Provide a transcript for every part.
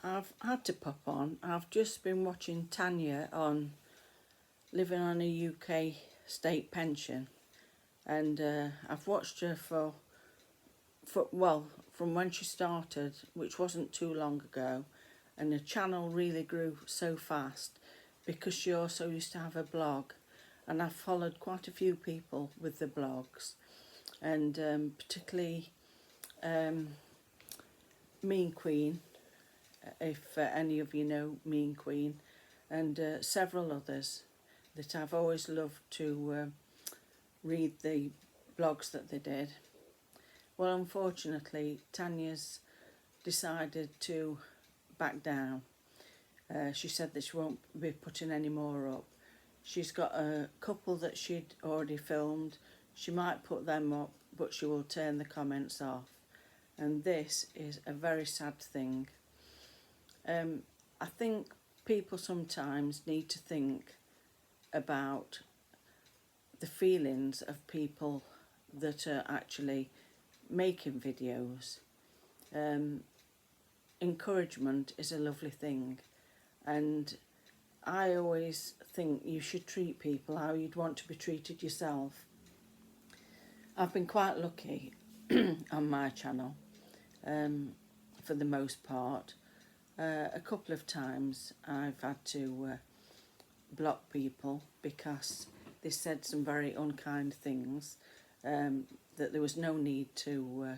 I've had to pop on. I've just been watching Tanya on living on a UK state pension, and I've watched her from when she started, which wasn't too long ago, and the channel really grew so fast because she also used to have a blog, and I've followed quite a few people with the blogs, and particularly Mean Queen, if any of you know Mean Queen, and several others that I've always loved to read the blogs that they did. Well, unfortunately, Tanya's decided to back down. She said that she won't be putting any more up. She's got a couple that she'd already filmed. She might put them up, but she will turn the comments off. And this is a very sad thing. I think people sometimes need to think about the feelings of people that are actually making videos. Encouragement is a lovely thing, and I always think you should treat people how you'd want to be treated yourself. I've been quite lucky on my channel, for the most part. A couple of times I've had to block people because they said some very unkind things that there was no need to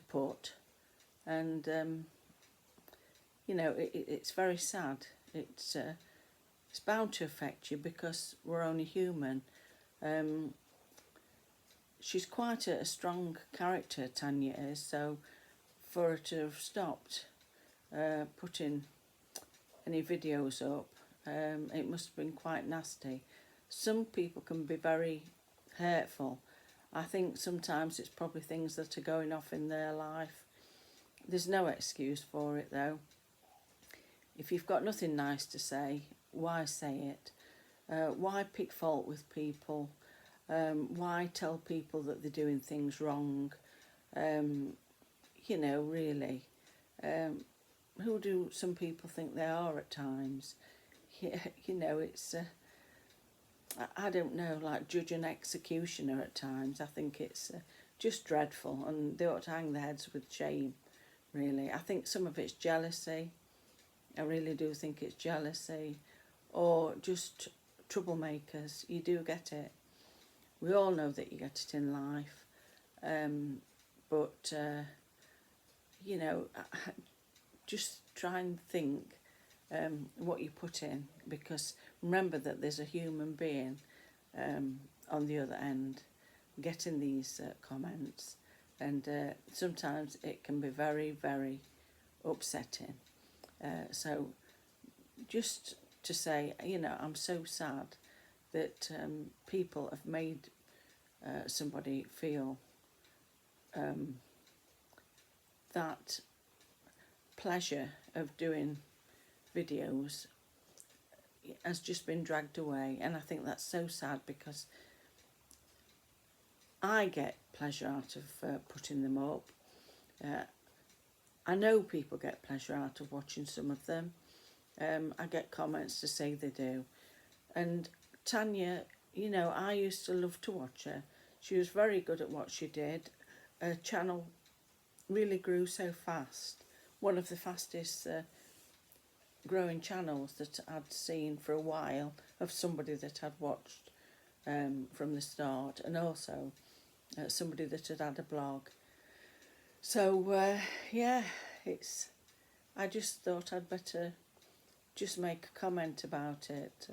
put, and it's very sad. It's bound to affect you because we're only human. She's quite a strong character, Tanya is, so for her to have stopped putting any videos up, it must have been quite nasty. Some people can be very hurtful. I think sometimes it's probably things that are going off in their life. There's no excuse for it though. If you've got nothing nice to say, why say it? Why pick fault with people? Why tell people that they're doing things wrong? Really. Who do some people think they are at times? It's... I don't know, like judge and executioner at times. I think it's just dreadful, and they ought to hang their heads with shame, really. I think some of it's jealousy. I really do think it's jealousy, or just troublemakers. You do get it. We all know that you get it in life, but just try and think what you put in, because remember that there's a human being on the other end getting these comments, and sometimes it can be very, very upsetting. So just to say, I'm so sad that people have made somebody feel that pleasure of doing videos has just been dragged away, and I think that's so sad because I get pleasure out of putting them up. I know people get pleasure out of watching some of them. I get comments to say they do. And Tanya, I used to love to watch her. She was very good at what she did. Her channel really grew so fast. One of the fastest growing channels that I'd seen for a while, of somebody that I'd watched from the start, and also somebody that had had a blog. So I just thought I'd better just make a comment about it.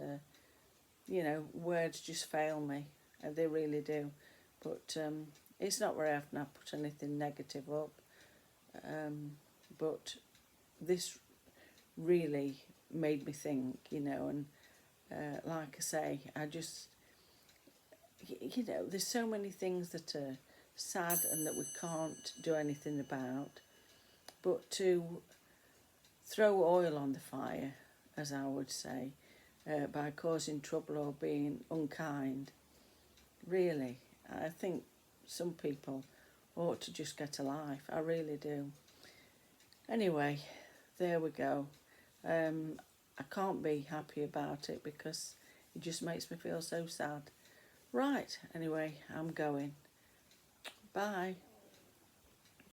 Words just fail me, they really do. But it's not very often I put anything negative up. But this really made me think, and like I say, I just, there's so many things that are sad and that we can't do anything about, but to throw oil on the fire, as I would say, by causing trouble or being unkind, really, I think some people ought to just get a life. I really do. Anyway, there we go. I can't be happy about it because it just makes me feel so sad. Right, anyway, I'm going. Bye.